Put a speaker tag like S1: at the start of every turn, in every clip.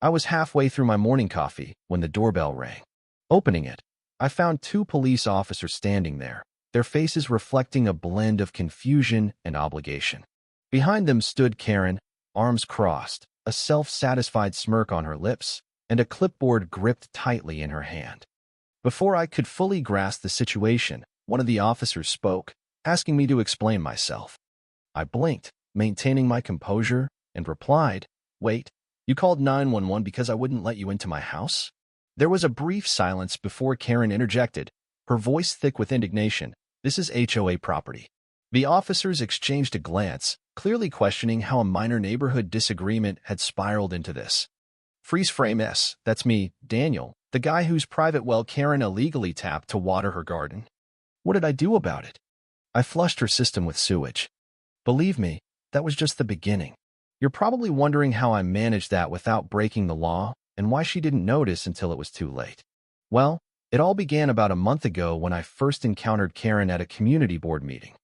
S1: I was halfway through my morning coffee when the doorbell rang. Opening it, I found two police officers standing there, their faces reflecting a blend of confusion and obligation. Behind them stood Karen, arms crossed, a self-satisfied smirk on her lips, and a clipboard gripped tightly in her hand. Before I could fully grasp the situation, one of the officers spoke, asking me to explain myself. I blinked, maintaining my composure, and replied, "Wait, you called 911 because I wouldn't let you into my house?" There was a brief silence before Karen interjected, her voice thick with indignation. "This is HOA property." The officers exchanged a glance, clearly questioning how a minor neighborhood disagreement had spiraled into this. Freeze frame S, that's me, Daniel, the guy whose private well Karen illegally tapped to water her garden. What did I do about it? I flushed her system with sewage. Believe me, that was just the beginning. You're probably wondering how I managed that without breaking the law and why she didn't notice until it was too late. Well, it all began about a month ago when I first encountered Karen at a community board meeting.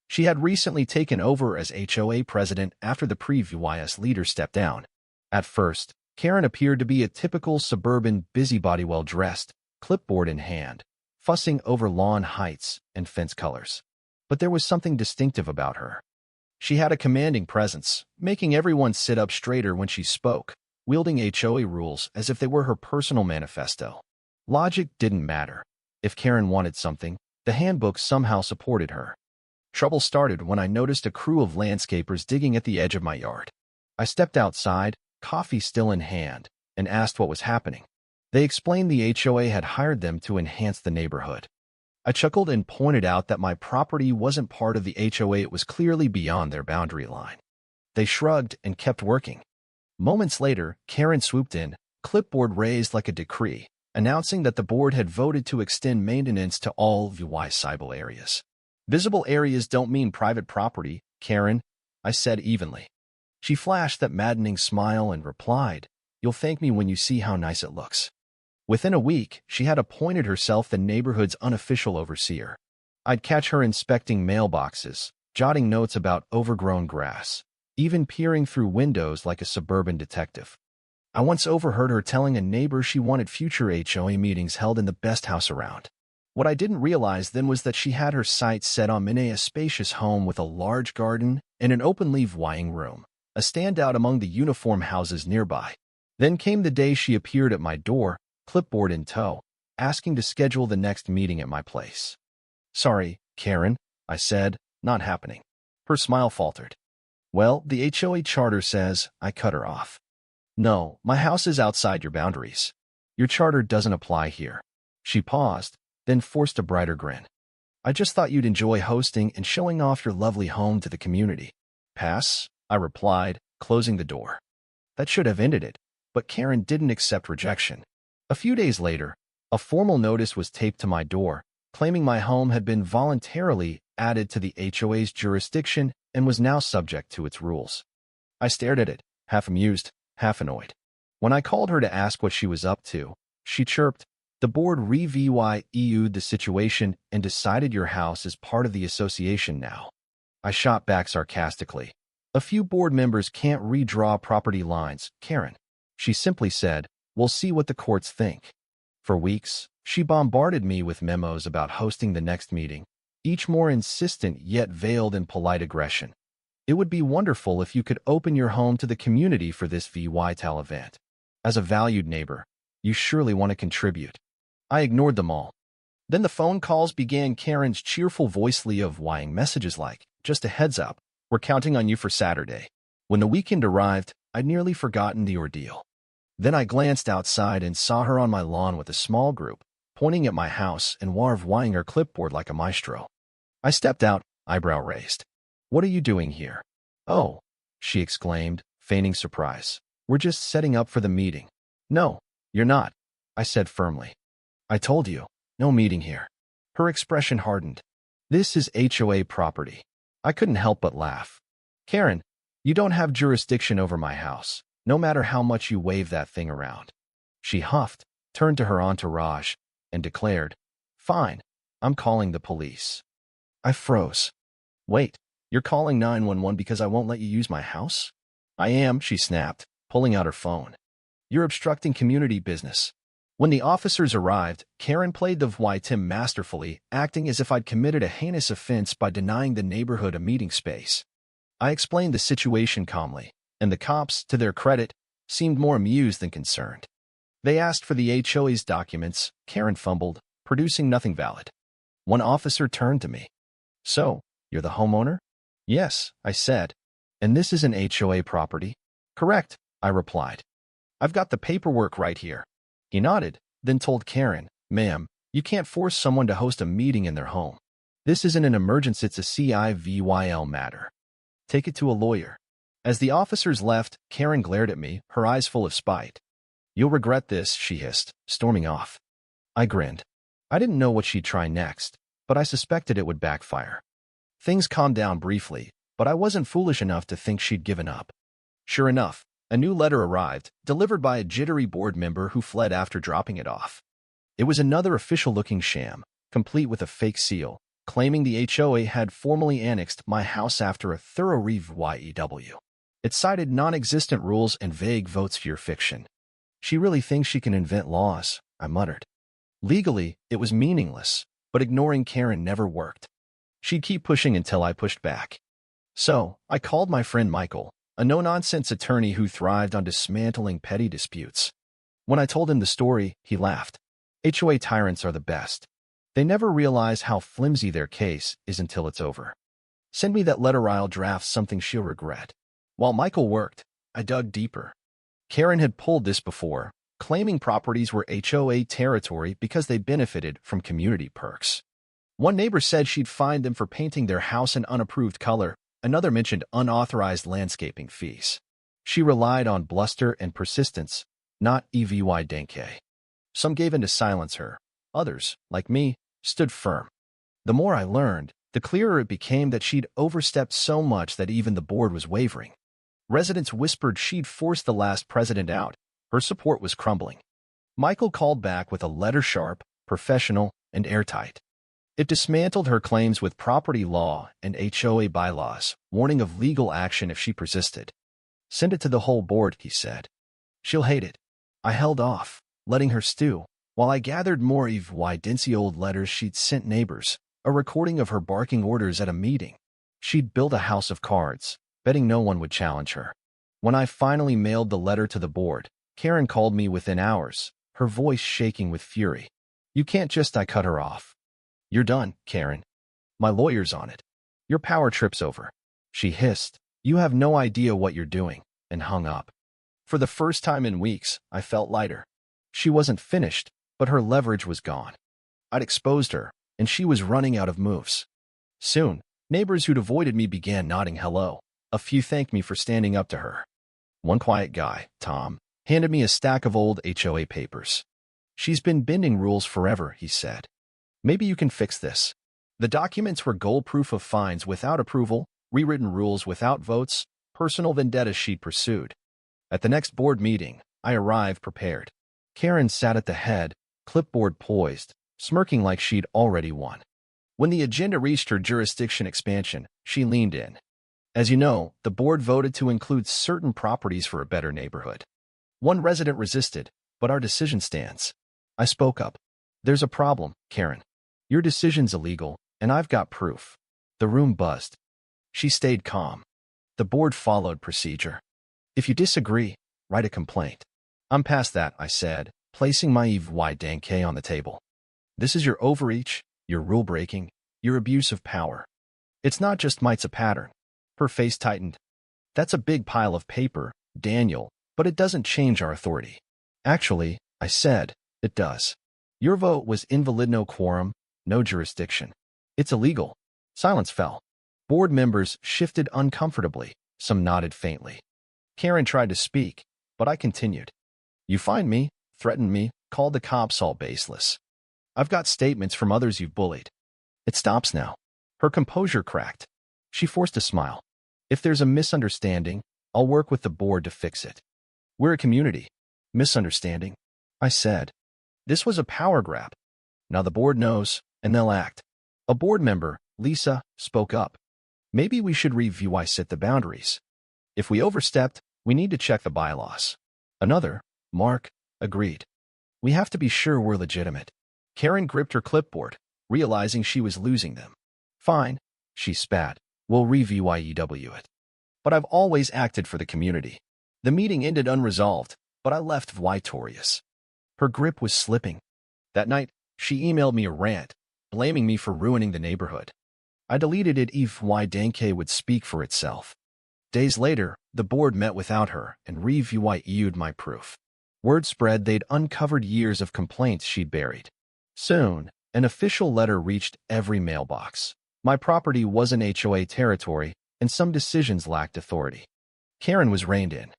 S1: She had recently taken over as HOA president after the previous leader stepped down. At first, Karen appeared to be a typical suburban busybody, well-dressed, clipboard in hand, fussing over lawn heights and fence colors. But there was something distinctive about her. She had a commanding presence, making everyone sit up straighter when she spoke, wielding HOA rules as if they were her personal manifesto. Logic didn't matter. If Karen wanted something, the handbook somehow supported her. Trouble started when I noticed a crew of landscapers digging at the edge of my yard. I stepped outside, coffee still in hand, and asked what was happening. They explained the HOA had hired them to enhance the neighborhood. I chuckled and pointed out that my property wasn't part of the HOA, it was clearly beyond their boundary line. They shrugged and kept working. Moments later, Karen swooped in, clipboard raised like a decree, announcing that the board had voted to extend maintenance to all visible areas. Visible areas don't mean private property, Karen, I said evenly. She flashed that maddening smile and replied, "You'll thank me when you see how nice it looks." Within a week, she had appointed herself the neighborhood's unofficial overseer. I'd catch her inspecting mailboxes, jotting notes about overgrown grass, even peering through windows like a suburban detective. I once overheard her telling a neighbor she wanted future HOA meetings held in the best house around. What I didn't realize then was that she had her sights set on a spacious home with a large garden and an open-leaf wine room, a standout among the uniform houses nearby. Then came the day she appeared at my door, clipboard in tow, asking to schedule the next meeting at my place. "Sorry, Karen," I said, "not happening." Her smile faltered. "Well, the HOA charter says," I cut her off. "No, my house is outside your boundaries. Your charter doesn't apply here." She paused, then forced a brighter grin. "I just thought you'd enjoy hosting and showing off your lovely home to the community." "Pass," I replied, closing the door. That should have ended it, but Karen didn't accept rejection. A few days later, a formal notice was taped to my door, claiming my home had been voluntarily added to the HOA's jurisdiction and was now subject to its rules. I stared at it, half amused, half annoyed. When I called her to ask what she was up to, she chirped, "The board reviewed the situation and decided your house is part of the association now." I shot back sarcastically. "A few board members can't redraw property lines, Karen." She simply said, "We'll see what the courts think." For weeks, she bombarded me with memos about hosting the next meeting, each more insistent yet veiled in polite aggression. "It would be wonderful if you could open your home to the community for this VYTAL event. As a valued neighbor, you surely want to contribute." I ignored them all. Then the phone calls began. Karen's cheerful voice of whining messages like, "Just a heads up, we're counting on you for Saturday." When the weekend arrived, I'd nearly forgotten the ordeal. Then I glanced outside and saw her on my lawn with a small group, pointing at my house and whining her clipboard like a maestro. I stepped out, eyebrow raised. "What are you doing here?" "Oh," she exclaimed, feigning surprise. "We're just setting up for the meeting." "No, you're not," I said firmly. "I told you, no meeting here." Her expression hardened. "This is HOA property." I couldn't help but laugh. "Karen, you don't have jurisdiction over my house, no matter how much you wave that thing around." She huffed, turned to her entourage, and declared, "Fine, I'm calling the police." I froze. "Wait, you're calling 911 because I won't let you use my house?" "I am," she snapped, pulling out her phone. You're obstructing community business. When the officers arrived, Karen played the victim masterfully, acting as if I'd committed a heinous offense by denying the neighborhood a meeting space. I explained the situation calmly, and the cops, to their credit, seemed more amused than concerned. They asked for the HOA's documents. Karen fumbled, producing nothing valid. One officer turned to me. "So, you're the homeowner?" "Yes," I said. "And this is an HOA property?" "Correct," I replied. "I've got the paperwork right here." He nodded, then told Karen, "Ma'am, you can't force someone to host a meeting in their home. This isn't an emergency, it's a civil matter. Take it to a lawyer." As the officers left, Karen glared at me, her eyes full of spite. "You'll regret this," she hissed, storming off. I grinned. I didn't know what she'd try next, but I suspected it would backfire. Things calmed down briefly, but I wasn't foolish enough to think she'd given up. Sure enough, a new letter arrived, delivered by a jittery board member who fled after dropping it off. It was another official-looking sham, complete with a fake seal, claiming the HOA had formally annexed my house after a thorough review. It cited non-existent rules and vague votes for your fiction. "She really thinks she can invent laws," I muttered. Legally, it was meaningless, but ignoring Karen never worked. She'd keep pushing until I pushed back. So, I called my friend Michael, a no-nonsense attorney who thrived on dismantling petty disputes. When I told him the story, he laughed. HOA tyrants are the best. They never realize how flimsy their case is until it's over. "Send me that letter, I'll draft something she'll regret." While Michael worked, I dug deeper. Karen had pulled this before, claiming properties were HOA territory because they benefited from community perks. One neighbor said she'd fined them for painting their house an unapproved color. Another mentioned unauthorized landscaping fees. She relied on bluster and persistence, not evidence. Some gave in to silence her. Others, like me, stood firm. The more I learned, the clearer it became that she'd overstepped so much that even the board was wavering. Residents whispered she'd forced the last president out. Her support was crumbling. Michael called back with a letter sharp, professional, and airtight. It dismantled her claims with property law and HOA bylaws, warning of legal action if she persisted. "Send it to the whole board," he said. "She'll hate it." I held off, letting her stew, while I gathered more old letters she'd sent neighbors, a recording of her barking orders at a meeting. She'd built a house of cards, betting no one would challenge her. When I finally mailed the letter to the board, Karen called me within hours, her voice shaking with fury. "You can't just," I cut her off. "You're done, Karen. My lawyer's on it. Your power trip's over." She hissed, "You have no idea what you're doing," and hung up. For the first time in weeks, I felt lighter. She wasn't finished, but her leverage was gone. I'd exposed her, and she was running out of moves. Soon, neighbors who'd avoided me began nodding hello. A few thanked me for standing up to her. One quiet guy, Tom, handed me a stack of old HOA papers. "She's been bending rules forever," he said. "Maybe you can fix this." The documents were gold proof of fines without approval, rewritten rules without votes, personal vendettas she'd pursued. At the next board meeting, I arrived prepared. Karen sat at the head, clipboard poised, smirking like she'd already won. When the agenda reached her jurisdiction expansion, she leaned in. "As you know, the board voted to include certain properties for a better neighborhood. One resident resisted, but our decision stands." I spoke up. "There's a problem, Karen. Your decision's illegal, and I've got proof." The room buzzed. She stayed calm. The board followed procedure. "If you disagree, write a complaint." "I'm past that," I said, placing my evidence on the table. "This is your overreach, your rule-breaking, your abuse of power. It's not just it's a pattern." Her face tightened. "That's a big pile of paper, Daniel, but it doesn't change our authority." "Actually," I said, "it does. Your vote was invalid, no quorum, no jurisdiction. It's illegal." Silence fell. Board members shifted uncomfortably. Some nodded faintly. Karen tried to speak, but I continued. "You fined me, threatened me, called the cops, all baseless. I've got statements from others you've bullied." "It stops now." Her composure cracked. She forced a smile. "If there's a misunderstanding, I'll work with the board to fix it. We're a community." "Misunderstanding?" I said. This was a power grab. Now the board knows, and they'll act. A board member, Lisa, spoke up. "Maybe we should review set the boundaries. If we overstepped, we need to check the bylaws." Another, Mark agreed. We have to be sure we're legitimate. Karen gripped her clipboard, realizing she was losing them. Fine, she spat. We'll re-VYEW it. But I've always acted for the community. The meeting ended unresolved, but I left victorious. Her grip was slipping. That night, she emailed me a rant, blaming me for ruining the neighborhood. I deleted it if Danke would speak for itself. Days later, the board met without her and re-VYE'd my proof. Word spread they'd uncovered years of complaints she'd buried. Soon, an official letter reached every mailbox. My property wasn't HOA territory, and some decisions lacked authority. Karen was reined in.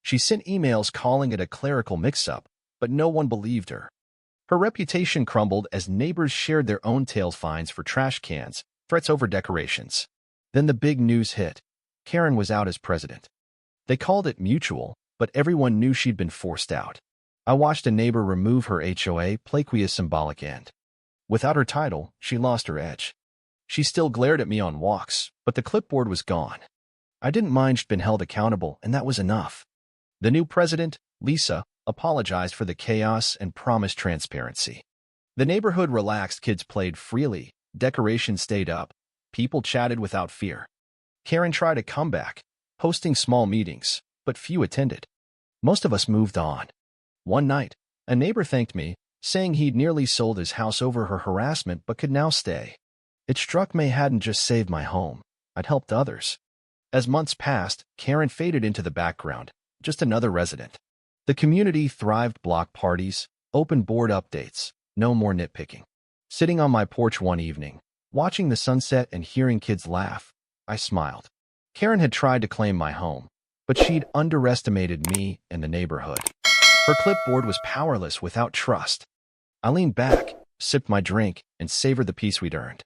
S1: She sent emails calling it a clerical mix-up, but no one believed her. Her reputation crumbled as neighbors shared their own tail fines for trash cans, threats over decorations. Then the big news hit. Karen was out as president. They called it mutual, but everyone knew she'd been forced out. I watched a neighbor remove her HOA plaqueous symbolic end. Without her title, she lost her edge. She still glared at me on walks, but the clipboard was gone. I didn't mind she'd been held accountable, and that was enough. The new president, Lisa, apologized for the chaos and promised transparency. The neighborhood relaxed, kids played freely, decorations stayed up, people chatted without fear. Karen tried a comeback, hosting small meetings, but few attended. Most of us moved on. One night, a neighbor thanked me, saying he'd nearly sold his house over her harassment but could now stay. It struck me I hadn't just saved my home, I'd helped others. As months passed, Karen faded into the background, just another resident. The community thrived: block parties, open board updates, no more nitpicking. Sitting on my porch one evening, watching the sunset and hearing kids laugh, I smiled. Karen had tried to claim my home, but she'd underestimated me and the neighborhood. Her clipboard was powerless without trust. I leaned back, sipped my drink, and savored the peace we'd earned.